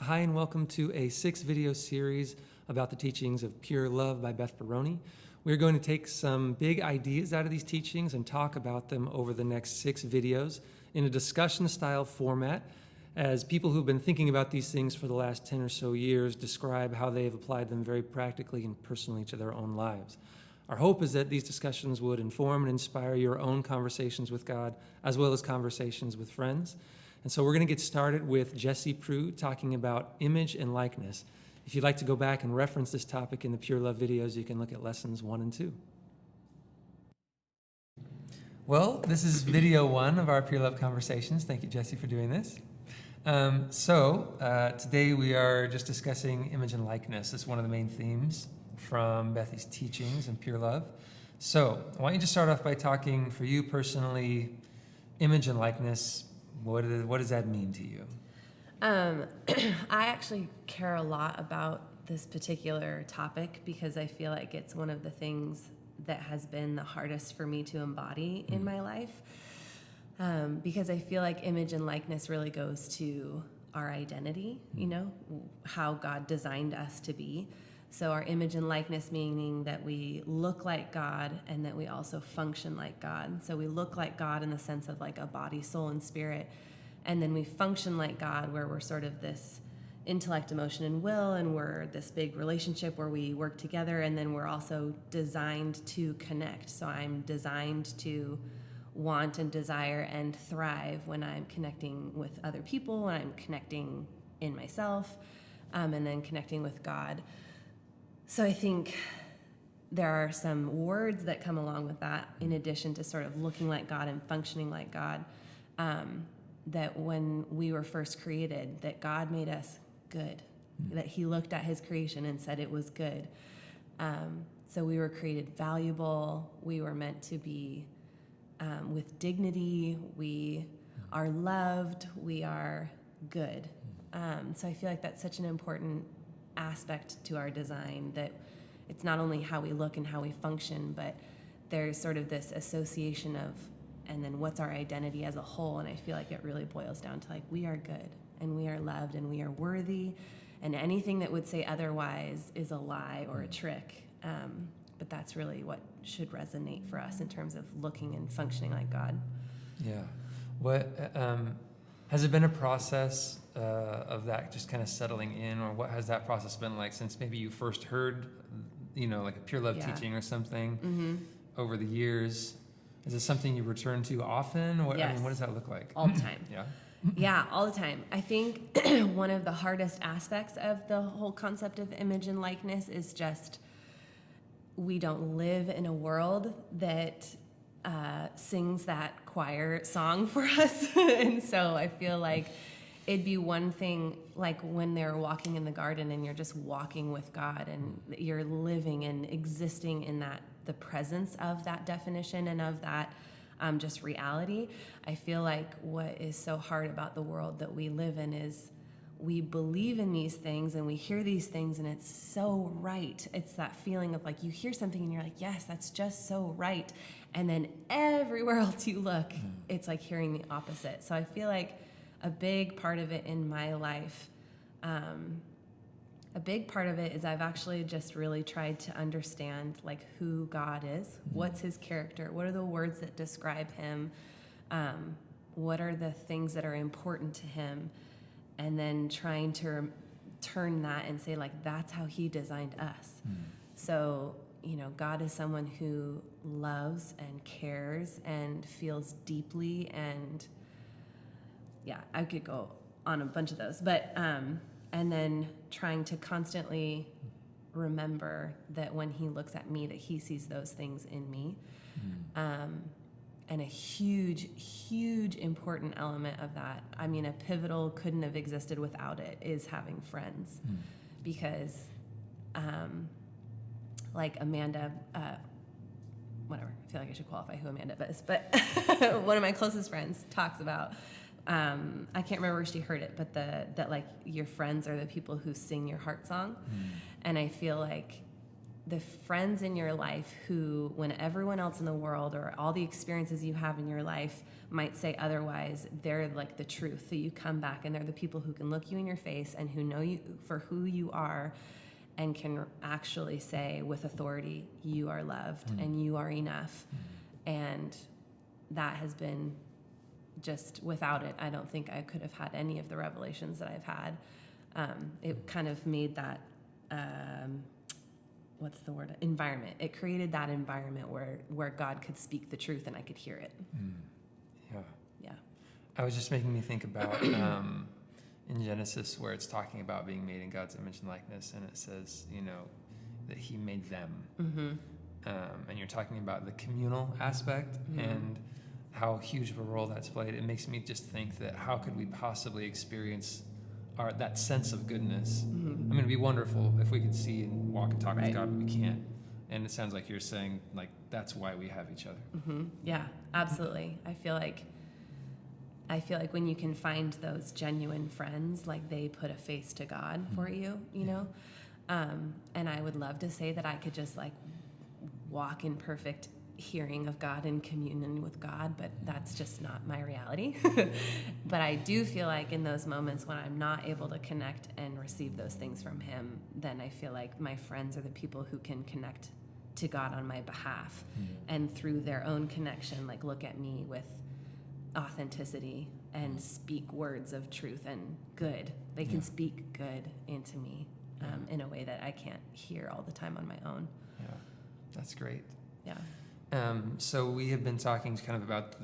Hi, and welcome to a 6-video series about the teachings of Pure Love by Beth Baroni. We're going to take some big ideas out of these teachings and talk about them over the next 6 videos in a discussion-style format as people who've been thinking about these things for the last 10 or so years describe how they have applied them very practically and personally to their own lives. Our hope is that these discussions would inform and inspire your own conversations with God, as well as conversations with friends. And so we're going to get started with Jessie Proulx talking about image and likeness. If you'd like to go back and reference this topic in the Pure Love videos, you can look at lessons 1 and 2. Well, this is video 1 of our Pure Love conversations. Thank you, Jessie, for doing this. Today we are just discussing image and likeness. It's one of the main themes from Bethy's teachings in Pure Love. So why don't you just start off by talking, for you personally, image and likeness. What does that mean to you? I actually care a lot about this particular topic because I feel like it's one of the things that has been the hardest for me to embody in my life. Because I feel like image and likeness really goes to our identity, you know, how God designed us to be. So our image and likeness meaning that we look like God and that we also function like God. So we look like God in the sense of like a body, soul, and spirit. And then we function like God where we're sort of this intellect, emotion, and will, and we're this big relationship where we work together, and then we're also designed to connect. So I'm designed to want and desire and thrive when I'm connecting with other people, when I'm connecting in myself, and then connecting with God. So I think there are some words that come along with that in addition to sort of looking like God and functioning like God, that when we were first created, that God made us good, that he looked at his creation and said it was good. So we were created valuable. We were meant to be with dignity. We are loved. We are good. So I feel like that's such an important aspect to our design, that it's not only how we look and how we function, but there's sort of this association of, and then what's our identity as a whole. And I feel like it really boils down to like, we are good and we are loved and we are worthy, and anything that would say otherwise is a lie or a trick. But that's really what should resonate for us in terms of looking and functioning like God. Yeah. What has it been a process of that just kind of settling in, or what has that process been like since maybe you first heard, like a Pure Love teaching or something over the years? Is it something you return to often? Yes. I mean, what does that look like? All the time. Yeah. Yeah, all the time. I think one of the hardest aspects of the whole concept of image and likeness is just we don't live in a world that sings that choir song for us. And so I feel like it'd be one thing like when they're walking in the garden and you're just walking with God and you're living and existing in that, the presence of that definition and of that just reality. I feel like what is so hard about the world that we live in is we believe in these things and we hear these things and it's so right. It's that feeling of like you hear something and you're like, yes, that's just so right. And then everywhere else you look, it's like hearing the opposite. So I feel like a big part of it in my life, a big part of it is I've actually just really tried to understand like who God is, what's his character, what are the words that describe him, what are the things that are important to him, and then trying to turn that and say like that's how he designed us. So, God is someone who loves and cares and feels deeply, and yeah, I could go on a bunch of those, but and then trying to constantly remember that when he looks at me, that he sees those things in me. And a huge, huge important element of that, I mean, a pivotal couldn't have existed without it, is having friends. Because like Amanda, whatever, I feel like I should qualify who Amanda is, but one of my closest friends talks about, I can't remember where she heard it, but that like your friends are the people who sing your heart song. And I feel like the friends in your life who, when everyone else in the world or all the experiences you have in your life might say otherwise, they're like the truth. So you come back and they're the people who can look you in your face and who know you for who you are and can actually say with authority, you are loved and you are enough. And that has been just, without it, I don't think I could have had any of the revelations that I've had. It kind of made that, what's the word? Environment. It created that environment where God could speak the truth and I could hear it. Yeah. Yeah. I was just making me think about in Genesis where it's talking about being made in God's image and likeness, and it says, that he made them. And you're talking about the communal aspect and how huge of a role that's played. It makes me just think that how could we possibly experience that sense of goodness? I mean, it'd be wonderful if we could see and walk and talk with God, but we can't. And it sounds like you're saying, like, that's why we have each other. Yeah, absolutely. I feel like when you can find those genuine friends, like they put a face to God for you, know? And I would love to say that I could just like walk in perfect hearing of God and communion with God, but that's just not my reality. But I do feel like in those moments when I'm not able to connect and receive those things from him, then I feel like my friends are the people who can connect to God on my behalf and through their own connection, like look at me with authenticity and speak words of truth and good. They can speak good into me in a way that I can't hear all the time on my own. Yeah, that's great. Yeah. So we have been talking kind of about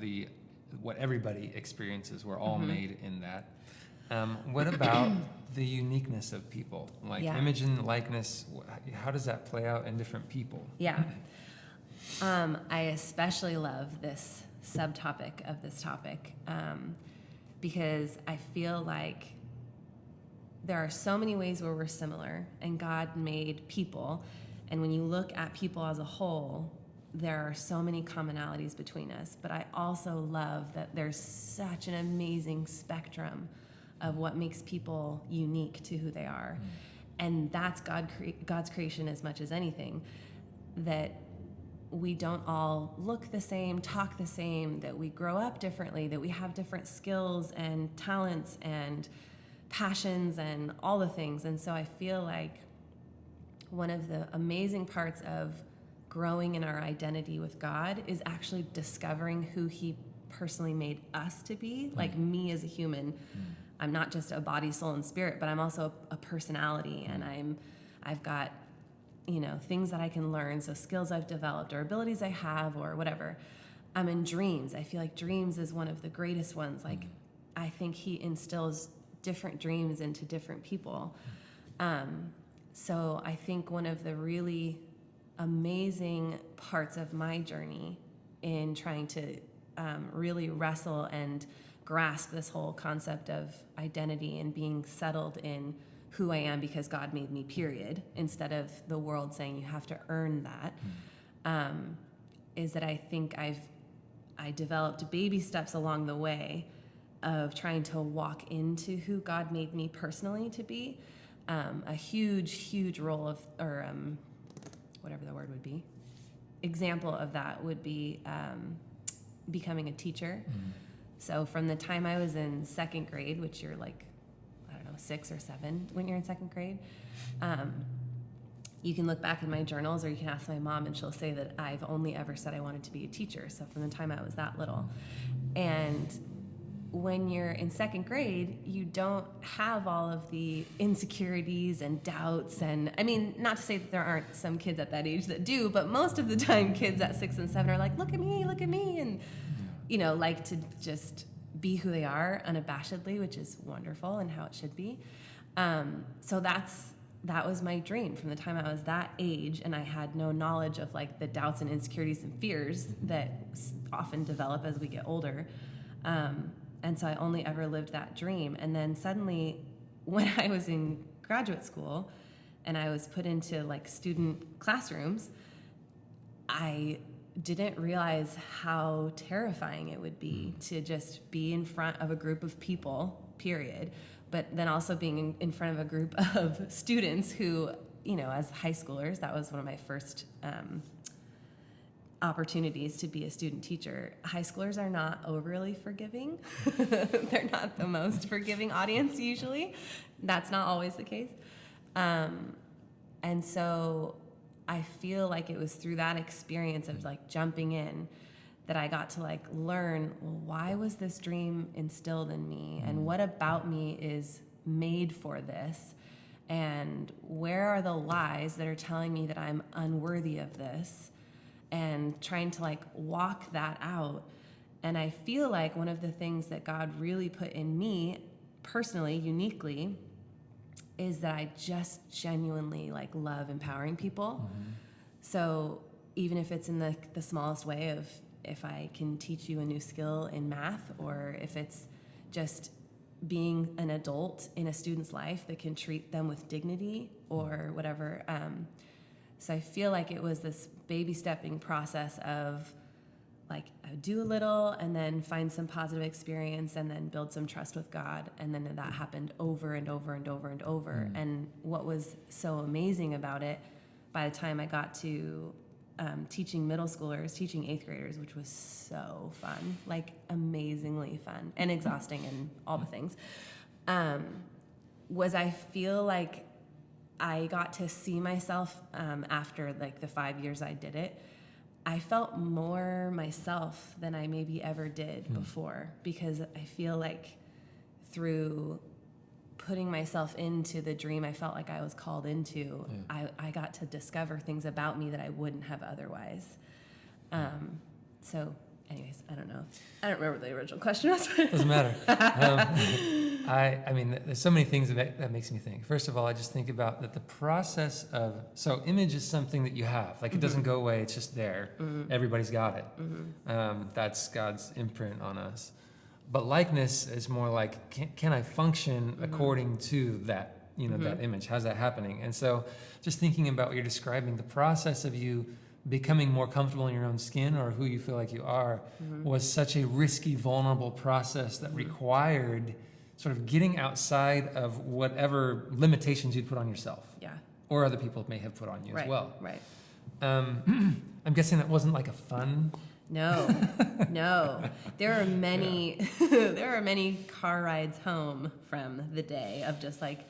what everybody experiences. We're all made in that. What about the uniqueness of people? Like image and likeness, how does that play out in different people? Yeah. I especially love this subtopic of this topic because I feel like there are so many ways where we're similar, and God made people. And when you look at people as a whole, there are so many commonalities between us. But I also love that there's such an amazing spectrum of what makes people unique to who they are. And that's God's creation as much as anything, that we don't all look the same, talk the same, that we grow up differently, that we have different skills and talents and passions and all the things. And so I feel like one of the amazing parts of growing in our identity with God is actually discovering who he personally made us to be, like me as a human. I'm not just a body, soul, and spirit, but I'm also a personality, and I've got, things that I can learn, so skills I've developed or abilities I have or whatever. I'm in dreams. I feel like dreams is one of the greatest ones. Like, I think he instills different dreams into different people. So I think one of the really amazing parts of my journey in trying to really wrestle and grasp this whole concept of identity and being settled in who I am because God made me, period, instead of the world saying you have to earn that, is that I think I developed baby steps along the way of trying to walk into who God made me personally to be. A huge role of, or whatever the word would be, example of that would be becoming a teacher. So from the time I was in second grade, which you're like, 6 or 7 when you're in second grade, you can look back in my journals, or you can ask my mom, and she'll say that I've only ever said I wanted to be a teacher. So from the time I was that little. And when you're in second grade, you don't have all of the insecurities and doubts. And I mean, not to say that there aren't some kids at that age that do, but most of the time kids at 6 and 7 are like, look at me, and, like to just be who they are unabashedly, which is wonderful and how it should be. So that was my dream from the time I was that age, and I had no knowledge of like the doubts and insecurities and fears that often develop as we get older. And so I only ever lived that dream. And then suddenly, when I was in graduate school and I was put into like student classrooms, I didn't realize how terrifying it would be to just be in front of a group of people, period. But then also being in front of a group of students who as high schoolers, that was one of my first opportunities to be a student teacher. High schoolers are not overly forgiving. They're not the most forgiving audience usually. That's not always the case. And so I feel like it was through that experience of like jumping in that I got to like learn, well, why was this dream instilled in me? And what about me is made for this? And where are the lies that are telling me that I'm unworthy of this? And trying to like walk that out. And I feel like one of the things that God really put in me personally, uniquely, is that I just genuinely like love empowering people. So even if it's in the smallest way of if I can teach you a new skill in math, or if it's just being an adult in a student's life that can treat them with dignity or whatever. So I feel like it was this baby stepping process of like I would do a little and then find some positive experience and then build some trust with God. And then that happened over and over and over and over. And what was so amazing about it, by the time I got to teaching middle schoolers, teaching 8th graders, which was so fun, like amazingly fun and exhausting and all the things, was I feel like I got to see myself after like the 5 years I did it. I felt more myself than I maybe ever did before, because I feel like through putting myself into the dream I felt like I was called into, I got to discover things about me that I wouldn't have otherwise. So anyways, I don't know. I don't remember what the original question was. Doesn't matter. I mean, there's so many things that makes me think. First of all, I just think about that the process of, so image is something that you have. Like, it doesn't go away. It's just there. Everybody's got it. That's God's imprint on us. But likeness is more like, can I function according to that, that image? How's that happening? And so just thinking about what you're describing, the process of you becoming more comfortable in your own skin or who you feel like you are was such a risky, vulnerable process that required sort of getting outside of whatever limitations you'd put on yourself. Yeah. Or other people may have put on you as well. Right. I'm guessing that wasn't like a fun... No. There are many car rides home from the day of just like,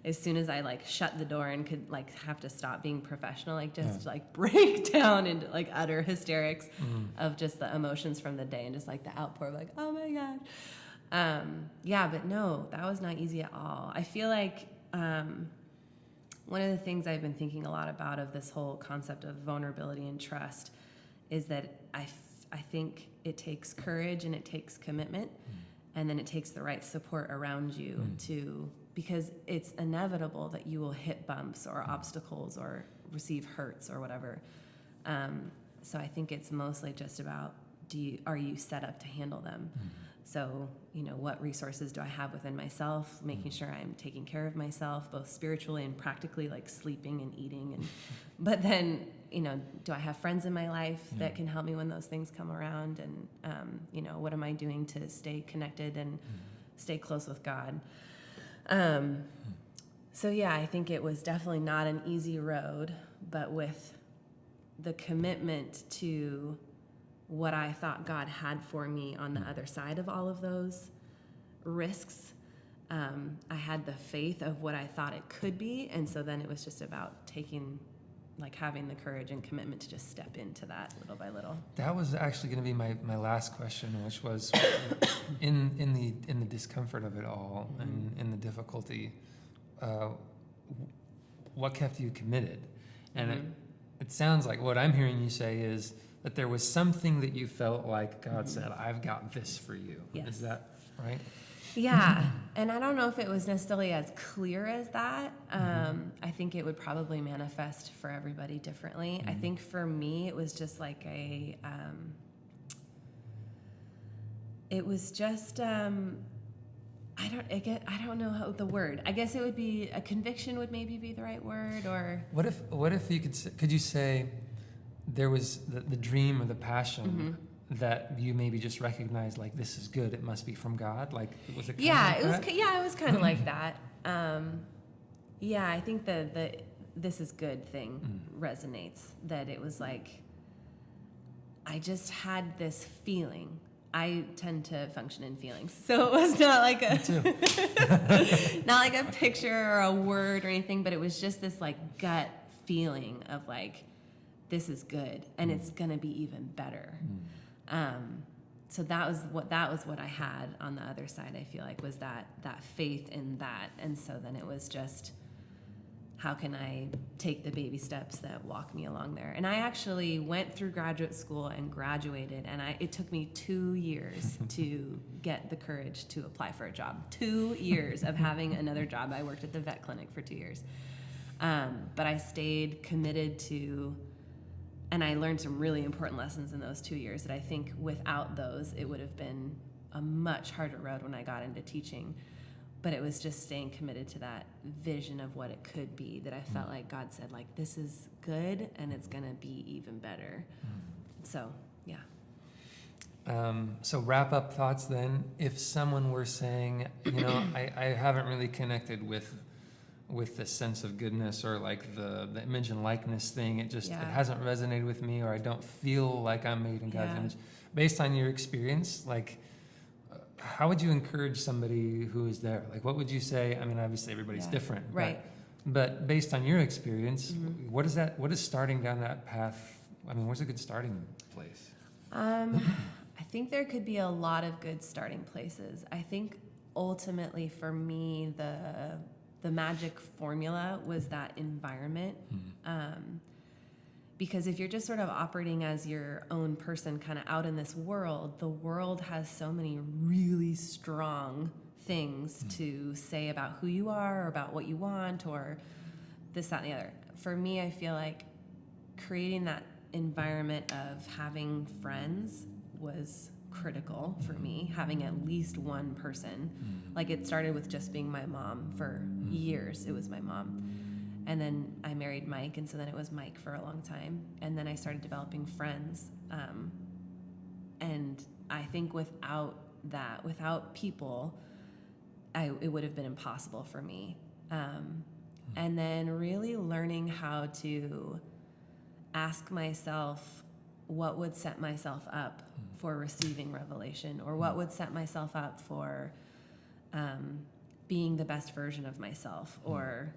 as soon as I like shut the door and could like have to stop being professional, like just like break down into like utter hysterics of just the emotions from the day and just like the outpour of like, oh my God. But no, that was not easy at all. I feel like one of the things I've been thinking a lot about of this whole concept of vulnerability and trust is that I think it takes courage and it takes commitment, and then it takes the right support around you because it's inevitable that you will hit bumps or obstacles or receive hurts or whatever. So I think it's mostly just about, are you set up to handle them? So, what resources do I have within myself, making sure I'm taking care of myself, both spiritually and practically, like sleeping and eating. But then, do I have friends in my life that can help me when those things come around? And, what am I doing to stay connected and stay close with God? So yeah, I think it was definitely not an easy road, but with the commitment to what I thought God had for me on the other side of all of those risks, I had the faith of what I thought it could be, and so then it was just about having the courage and commitment to just step into that little by little. That was actually going to be my last question, which was in the discomfort of it all and in the difficulty, what kept you committed? And it sounds like what I'm hearing you say is that there was something that you felt like God said, I've got this for you. Yes. Is that right? Yeah, and I don't know if it was necessarily as clear as that. I think it would probably manifest for everybody differently. I think for me, it was just like it was just, I don't know how the word. I guess it would be a conviction would maybe be the right word, or. What if you could you say there was the dream or the passion that you maybe just recognized, like, this is good, it must be from God? Like, was it kind of like that? It was kind of like that. I think this is good thing resonates, that it was like, I just had this feeling. I tend to function in feelings. So it was not like not like a picture or a word or anything, but it was just this like gut feeling of like, this is good and it's going to be even better. So that was what I had on the other side. I feel like was that faith in that. And so then it was just, how can I take the baby steps that walk me along there? And I actually went through graduate school and graduated, and it took me 2 years to get the courage to apply for a job. 2 years of having another job. I worked at the vet clinic for 2 years. But I stayed committed to, and I learned some really important lessons in those 2 years that I think without those, it would have been a much harder road when I got into teaching. But it was just staying committed to that vision of what it could be, that I felt like God said, like, this is good and it's going to be even better. So, yeah. So wrap up thoughts then. If someone were saying, I haven't really connected with the sense of goodness or like the image and likeness thing, it hasn't resonated with me, or I don't feel like I'm made in God's image. Based on your experience, like, how would you encourage somebody who is there? Like, what would you say? I mean, obviously everybody's different, right? But based on your experience, what is starting down that path? I mean, what's a good starting place? I think there could be a lot of good starting places. I think ultimately for me, the magic formula was that environment. Because if you're just sort of operating as your own person kind of out in this world, the world has so many really strong things to say about who you are or about what you want or this, that, and the other. For me, I feel like creating that environment of having friends was critical for me, having at least one person. Like, it started with just being my mom. For years, it was my mom. And then I married Mike, and so then it was Mike for a long time. And then I started developing friends. And I think without that, without people, it would have been impossible for me. And then really learning how to ask myself what would set myself up for receiving revelation, or what would set myself up for being the best version of myself, or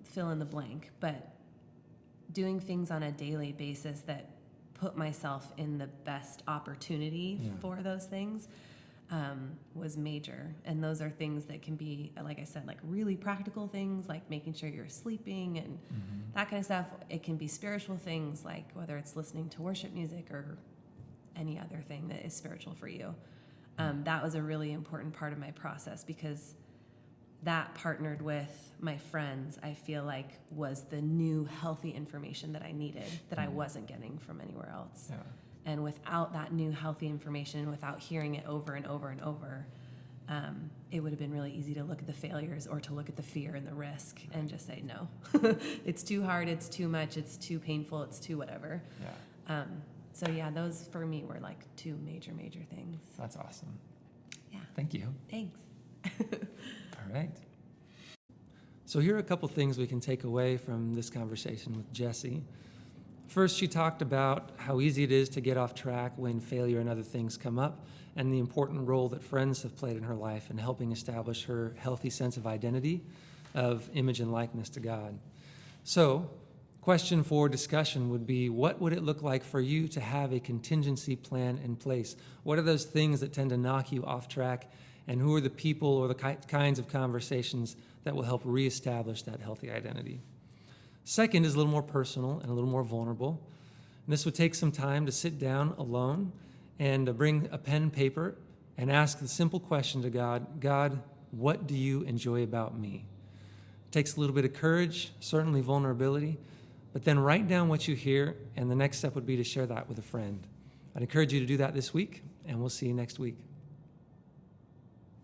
fill in the blank, but doing things on a daily basis that put myself in the best opportunity for those things was major. And those are things that can be, like I said, like really practical things, like making sure you're sleeping and that kind of stuff. It can be spiritual things, like whether it's listening to worship music or any other thing that is spiritual for you. That was a really important part of my process, because that partnered with my friends, I feel like was the new healthy information that I needed, that I wasn't getting from anywhere else. Yeah. And without that new healthy information, without hearing it over and over and over, it would have been really easy to look at the failures or to look at the fear and the risk and just say, no, it's too hard, it's too much, it's too painful, it's too whatever. Yeah. So yeah, those for me were like two major things. That's awesome. Yeah. Thank you. Thanks. All right. So here are a couple things we can take away from this conversation with Jessie. First, she talked about how easy it is to get off track when failure and other things come up, and the important role that friends have played in her life in helping establish her healthy sense of identity, of image and likeness to God. So, question for discussion would be, what would it look like for you to have a contingency plan in place? What are those things that tend to knock you off track? And who are the people or the kinds of conversations that will help reestablish that healthy identity? Second is a little more personal and a little more vulnerable. And this would take some time to sit down alone and bring a pen and paper and ask the simple question to God, God, what do you enjoy about me? It takes a little bit of courage, certainly vulnerability, but then write down what you hear, and the next step would be to share that with a friend. I'd encourage you to do that this week, and we'll see you next week.